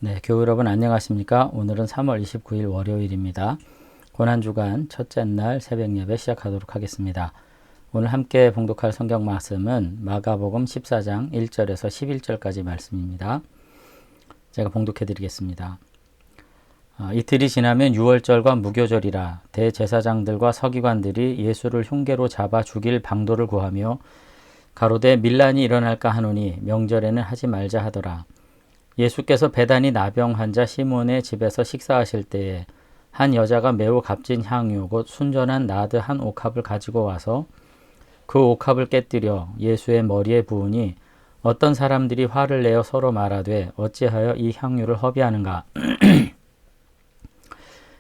네, 교우 여러분 안녕하십니까? 오늘은 3월 29일 월요일입니다. 고난주간 첫째 날 새벽 예배 시작하도록 하겠습니다. 오늘 함께 봉독할 성경 말씀은 마가복음 14장 1절에서 11절까지 말씀입니다. 제가 봉독해 드리겠습니다. 이틀이 지나면 유월절과 무교절이라 대제사장들과 서기관들이 예수를 흉계로 잡아 죽일 방도를 구하며 가로되 밀란이 일어날까 하노니 명절에는 하지 말자 하더라. 예수께서 베다니 나병 환자 시몬의 집에서 식사하실 때에 한 여자가 매우 값진 향유 곧 순전한 나드 한 옥합을 가지고 와서 그 옥합을 깨뜨려 예수의 머리에 부으니 어떤 사람들이 화를 내어 서로 말하되 어찌하여 이 향유를 허비하는가.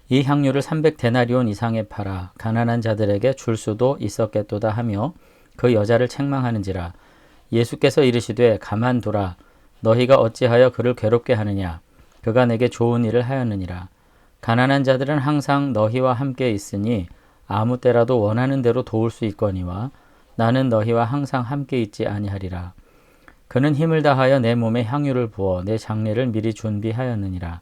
이 향유를 300데나리온 이상에 팔아 가난한 자들에게 줄 수도 있었겠도다 하며 그 여자를 책망하는지라. 예수께서 이르시되 가만두라. 너희가 어찌하여 그를 괴롭게 하느냐. 그가 내게 좋은 일을 하였느니라. 가난한 자들은 항상 너희와 함께 있으니 아무 때라도 원하는 대로 도울 수 있거니와 나는 너희와 항상 함께 있지 아니하리라. 그는 힘을 다하여 내 몸에 향유를 부어 내 장례를 미리 준비하였느니라.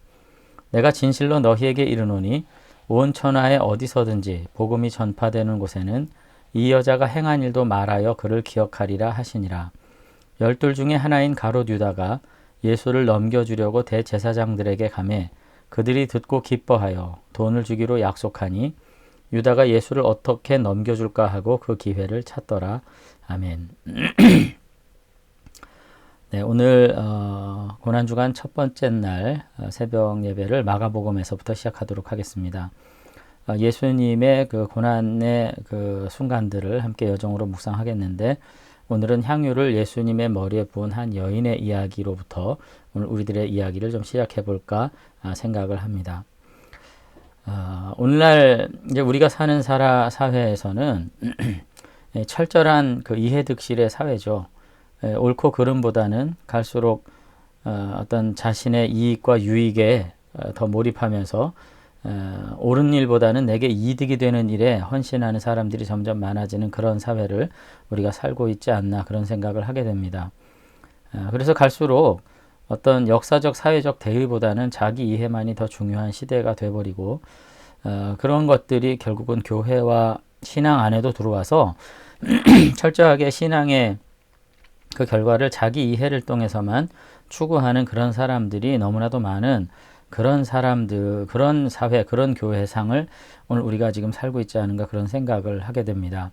내가 진실로 너희에게 이르노니 온 천하에 어디서든지 복음이 전파되는 곳에는 이 여자가 행한 일도 말하여 그를 기억하리라 하시니라. 12 중에 하나인 가롯 유다가 예수를 넘겨주려고 대제사장들에게 가매 그들이 듣고 기뻐하여 돈을 주기로 약속하니 유다가 예수를 어떻게 넘겨줄까 하고 그 기회를 찾더라. 아멘. 네, 오늘 고난주간 첫 번째 날 새벽 예배를 마가복음에서부터 시작하도록 하겠습니다. 예수님의 그 고난의 그 순간들을 함께 여정으로 묵상하겠는데 오늘은 향유를 예수님의 머리에 부은 한 여인의 이야기로부터 오늘 우리들의 이야기를 좀 시작해 볼까 생각을 합니다. 오늘날 이제 우리가 사는 사회에서는 철저한 그 이해득실의 사회죠. 옳고 그름보다는 갈수록 어떤 자신의 이익과 유익에 더 몰입하면서 옳은 일보다는 내게 이득이 되는 일에 헌신하는 사람들이 점점 많아지는 그런 사회를 우리가 살고 있지 않나 그런 생각을 하게 됩니다. 그래서 갈수록 어떤 역사적 사회적 대의보다는 자기 이해만이 더 중요한 시대가 돼버리고 그런 것들이 결국은 교회와 신앙 안에도 들어와서 철저하게 신앙의 그 결과를 자기 이해를 통해서만 추구하는 그런 사람들이 너무나도 많은 그런 사람들, 그런 사회, 그런 교회상을 오늘 우리가 지금 살고 있지 않은가 그런 생각을 하게 됩니다.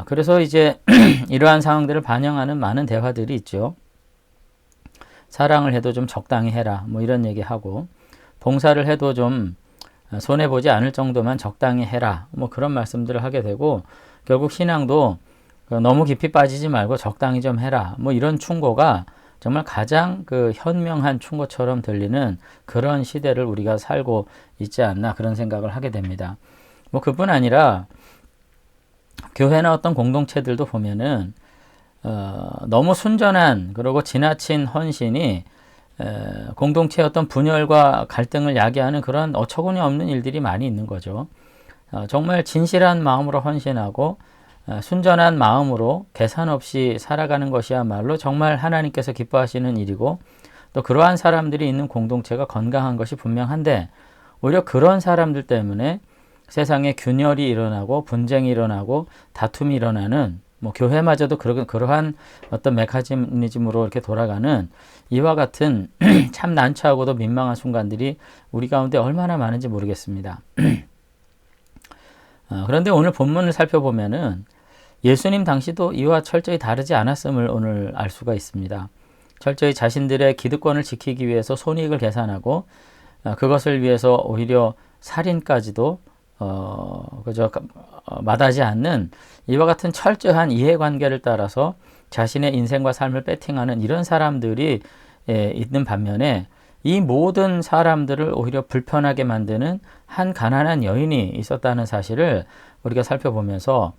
그래서 이제 이러한 상황들을 반영하는 많은 대화들이 있죠. 사랑을 해도 좀 적당히 해라, 뭐 이런 얘기하고 봉사를 해도 좀 손해보지 않을 정도만 적당히 해라, 뭐 그런 말씀들을 하게 되고 결국 신앙도 너무 깊이 빠지지 말고 적당히 좀 해라, 뭐 이런 충고가 정말 가장 그 현명한 충고처럼 들리는 그런 시대를 우리가 살고 있지 않나 그런 생각을 하게 됩니다. 뭐 그뿐 아니라 교회나 어떤 공동체들도 보면은 너무 순전한 그리고 지나친 헌신이 공동체의 어떤 분열과 갈등을 야기하는 그런 어처구니 없는 일들이 많이 있는 거죠. 정말 진실한 마음으로 헌신하고 순전한 마음으로 계산 없이 살아가는 것이야말로 정말 하나님께서 기뻐하시는 일이고 또 그러한 사람들이 있는 공동체가 건강한 것이 분명한데 오히려 그런 사람들 때문에 세상에 균열이 일어나고 분쟁이 일어나고 다툼이 일어나는 뭐 교회마저도 그러한 어떤 메커니즘으로 이렇게 돌아가는 이와 같은 참 난처하고도 민망한 순간들이 우리 가운데 얼마나 많은지 모르겠습니다. 그런데 오늘 본문을 살펴보면은 예수님 당시도 이와 철저히 다르지 않았음을 오늘 알 수가 있습니다. 철저히 자신들의 기득권을 지키기 위해서 손익을 계산하고 그것을 위해서 오히려 살인까지도 마다하지 않는 이와 같은 철저한 이해관계를 따라서 자신의 인생과 삶을 배팅하는 이런 사람들이 있는 반면에 이 모든 사람들을 오히려 불편하게 만드는 한 가난한 여인이 있었다는 사실을 우리가 살펴보면서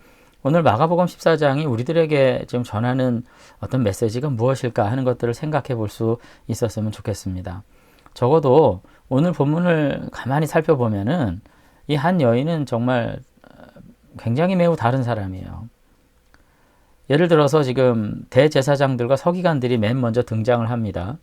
오늘 마가복음 14장이 우리들에게 지금 전하는 어떤 메시지가 무엇일까 하는 것들을 생각해 볼 수 있었으면 좋겠습니다. 적어도 오늘 본문을 가만히 살펴보면은 이 한 여인은 정말 굉장히 매우 다른 사람이에요. 예를 들어서 지금 대제사장들과 서기관들이 맨 먼저 등장을 합니다.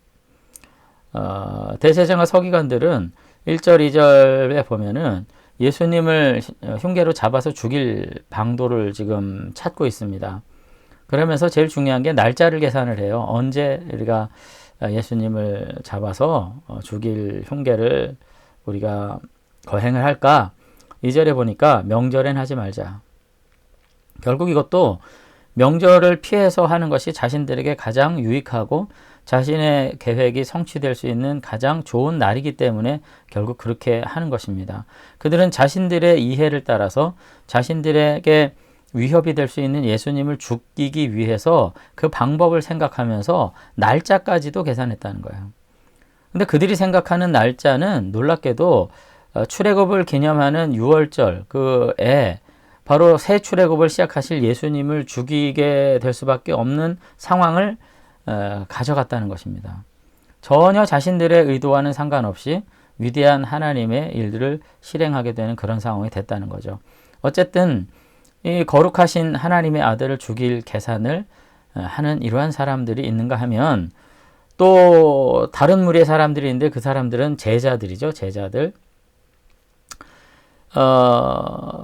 대제사장과 서기관들은 1절, 2절에 보면은 예수님을 흉계로 잡아서 죽일 방도를 지금 찾고 있습니다. 그러면서 제일 중요한 게 날짜를 계산을 해요. 언제 우리가 예수님을 잡아서 죽일 흉계를 우리가 거행을 할까? 2절에 보니까 명절엔 하지 말자. 결국 이것도 명절을 피해서 하는 것이 자신들에게 가장 유익하고 자신의 계획이 성취될 수 있는 가장 좋은 날이기 때문에 결국 그렇게 하는 것입니다. 그들은 자신들의 이해를 따라서 자신들에게 위협이 될 수 있는 예수님을 죽이기 위해서 그 방법을 생각하면서 날짜까지도 계산했다는 거예요. 근데 그들이 생각하는 날짜는 놀랍게도 출애굽을 기념하는 6월절 그에 바로 새 출애굽을 시작하실 예수님을 죽이게 될 수밖에 없는 상황을 가져갔다는 것입니다. 전혀 자신들의 의도와는 상관없이 위대한 하나님의 일들을 실행하게 되는 그런 상황이 됐다는 거죠. 어쨌든 이 거룩하신 하나님의 아들을 죽일 계산을 하는 이러한 사람들이 있는가 하면 또 다른 무리의 사람들이 있는데 그 사람들은 제자들이죠. 제자들.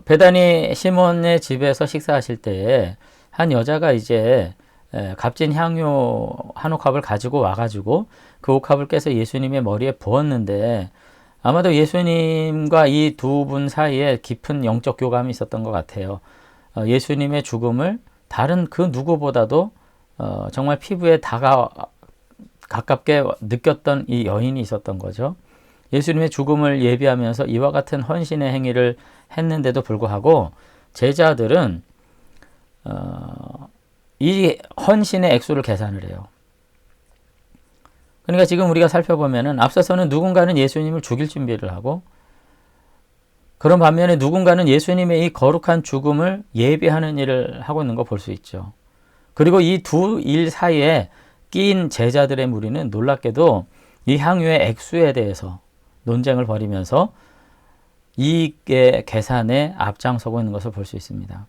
베다니 시몬의 집에서 식사하실 때에 한 여자가 이제 값진 향유 한 옥합을 가지고 와가지고 그 옥합을 깨서 예수님의 머리에 부었는데 아마도 예수님과 이 두 분 사이에 깊은 영적 교감이 있었던 것 같아요. 예수님의 죽음을 다른 그 누구보다도 정말 피부에 가깝게 느꼈던 이 여인이 있었던 거죠. 예수님의 죽음을 예비하면서 이와 같은 헌신의 행위를 했는데도 불구하고 제자들은 이 헌신의 액수를 계산을 해요. 그러니까 지금 우리가 살펴보면은 앞서서는 누군가는 예수님을 죽일 준비를 하고 그런 반면에 누군가는 예수님의 이 거룩한 죽음을 예비하는 일을 하고 있는 거 볼 수 있죠. 그리고 이 두 일 사이에 끼인 제자들의 무리는 놀랍게도 이 향유의 액수에 대해서 논쟁을 벌이면서 이익의 계산에 앞장서고 있는 것을 볼 수 있습니다.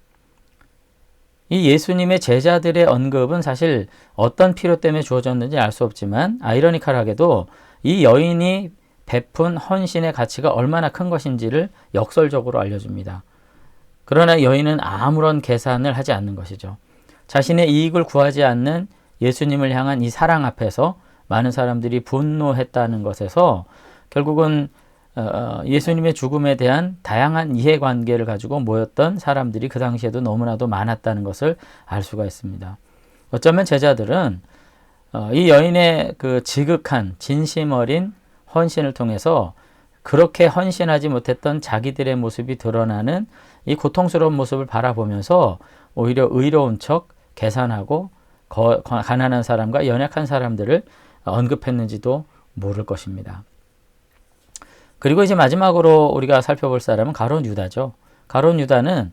이 예수님의 제자들의 언급은 사실 어떤 필요 때문에 주어졌는지 알 수 없지만 아이러니컬하게도 이 여인이 베푼 헌신의 가치가 얼마나 큰 것인지를 역설적으로 알려줍니다. 그러나 여인은 아무런 계산을 하지 않는 것이죠. 자신의 이익을 구하지 않는 예수님을 향한 이 사랑 앞에서 많은 사람들이 분노했다는 것에서 결국은 예수님의 죽음에 대한 다양한 이해관계를 가지고 모였던 사람들이 그 당시에도 너무나도 많았다는 것을 알 수가 있습니다. 어쩌면 제자들은 이 여인의 그 지극한 진심 어린 헌신을 통해서 그렇게 헌신하지 못했던 자기들의 모습이 드러나는 이 고통스러운 모습을 바라보면서 오히려 의로운 척 계산하고 가난한 사람과 연약한 사람들을 언급했는지도 모를 것입니다. 그리고 이제 마지막으로 우리가 살펴볼 사람은 가룟 유다죠. 가룟 유다는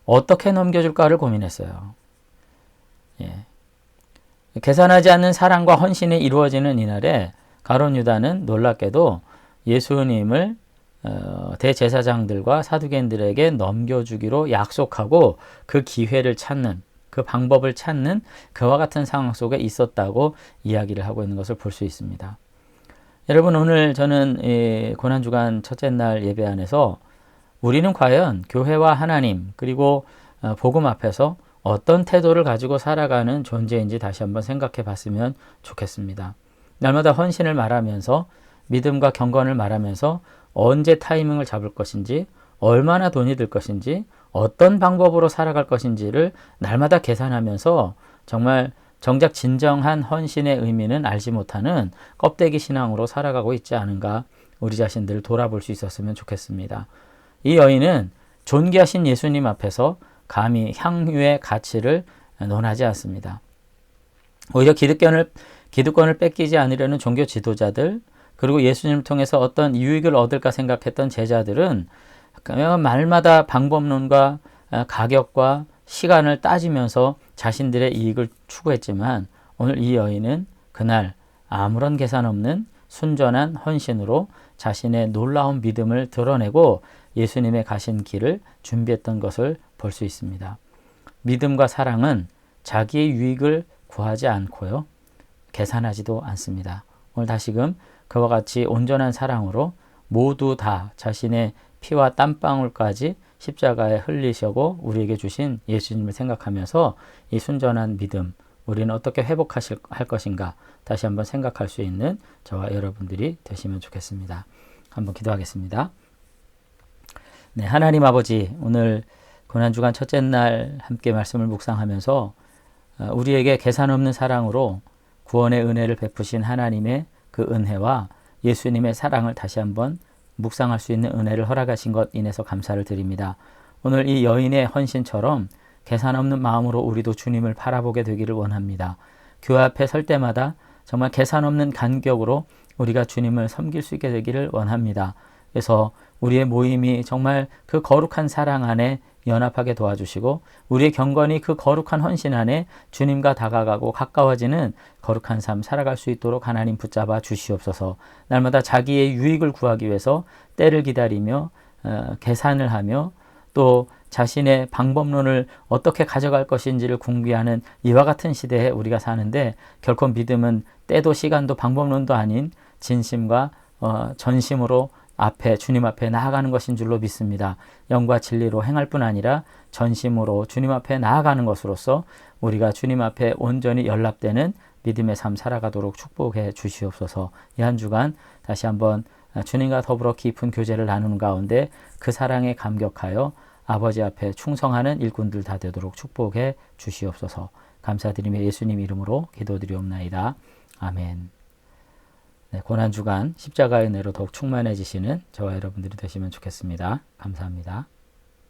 어떻게 넘겨줄까를 고민했어요. 예. 계산하지 않는 사랑과 헌신이 이루어지는 이날에 가룟 유다는 놀랍게도 예수님을 대제사장들과 사두개인들에게 넘겨주기로 약속하고 그 기회를 찾는 그 방법을 찾는 그와 같은 상황 속에 있었다고 이야기를 하고 있는 것을 볼 수 있습니다. 여러분 오늘 저는 이 고난주간 첫째 날 예배 안에서 우리는 과연 교회와 하나님 그리고 복음 앞에서 어떤 태도를 가지고 살아가는 존재인지 다시 한번 생각해 봤으면 좋겠습니다. 날마다 헌신을 말하면서 믿음과 경건을 말하면서 언제 타이밍을 잡을 것인지 얼마나 돈이 들 것인지 어떤 방법으로 살아갈 것인지를 날마다 계산하면서 정말 정작 진정한 헌신의 의미는 알지 못하는 껍데기 신앙으로 살아가고 있지 않은가 우리 자신들을 돌아볼 수 있었으면 좋겠습니다. 이 여인은 존귀하신 예수님 앞에서 감히 향유의 가치를 논하지 않습니다. 오히려 기득권을 뺏기지 않으려는 종교 지도자들 그리고 예수님을 통해서 어떤 유익을 얻을까 생각했던 제자들은 말마다 방법론과 가격과 시간을 따지면서 자신들의 이익을 추구했지만 오늘 이 여인은 그날 아무런 계산 없는 순전한 헌신으로 자신의 놀라운 믿음을 드러내고 예수님의 가신 길을 준비했던 것을 볼 수 있습니다. 믿음과 사랑은 자기의 유익을 구하지 않고요. 계산하지도 않습니다. 오늘 다시금 그와 같이 온전한 사랑으로 모두 다 자신의 피와 땀방울까지 십자가에 흘리시고 우리에게 주신 예수님을 생각하면서 이 순전한 믿음, 우리는 어떻게 할 것인가 다시 한번 생각할 수 있는 저와 여러분들이 되시면 좋겠습니다. 한번 기도하겠습니다. 네, 하나님 아버지, 오늘 고난주간 첫째 날 함께 말씀을 묵상하면서 우리에게 계산 없는 사랑으로 구원의 은혜를 베푸신 하나님의 그 은혜와 예수님의 사랑을 다시 한번 묵상할 수 있는 은혜를 허락하신 것 인해서 감사를 드립니다. 오늘 이 여인의 헌신처럼 계산 없는 마음으로 우리도 주님을 바라보게 되기를 원합니다. 교회 앞에 설 때마다 정말 계산 없는 간격으로 우리가 주님을 섬길 수 있게 되기를 원합니다. 그래서 우리의 모임이 정말 그 거룩한 사랑 안에 연합하게 도와주시고 우리의 경건이 그 거룩한 헌신 안에 주님과 다가가고 가까워지는 거룩한 삶 살아갈 수 있도록 하나님 붙잡아 주시옵소서. 날마다 자기의 유익을 구하기 위해서 때를 기다리며 계산을 하며 또 자신의 방법론을 어떻게 가져갈 것인지를 궁리하는 이와 같은 시대에 우리가 사는데 결코 믿음은 때도 시간도 방법론도 아닌 진심과 전심으로 주님 앞에 나아가는 것인 줄로 믿습니다. 영과 진리로 행할 뿐 아니라 전심으로 주님 앞에 나아가는 것으로서 우리가 주님 앞에 온전히 연락되는 믿음의 삶 살아가도록 축복해 주시옵소서. 이 한 주간 다시 한번 주님과 더불어 깊은 교제를 나누는 가운데 그 사랑에 감격하여 아버지 앞에 충성하는 일꾼들 다 되도록 축복해 주시옵소서. 감사드리며 예수님 이름으로 기도드리옵나이다. 아멘. 네, 고난주간 십자가의 은혜로 더욱 충만해지시는 저와 여러분들이 되시면 좋겠습니다. 감사합니다.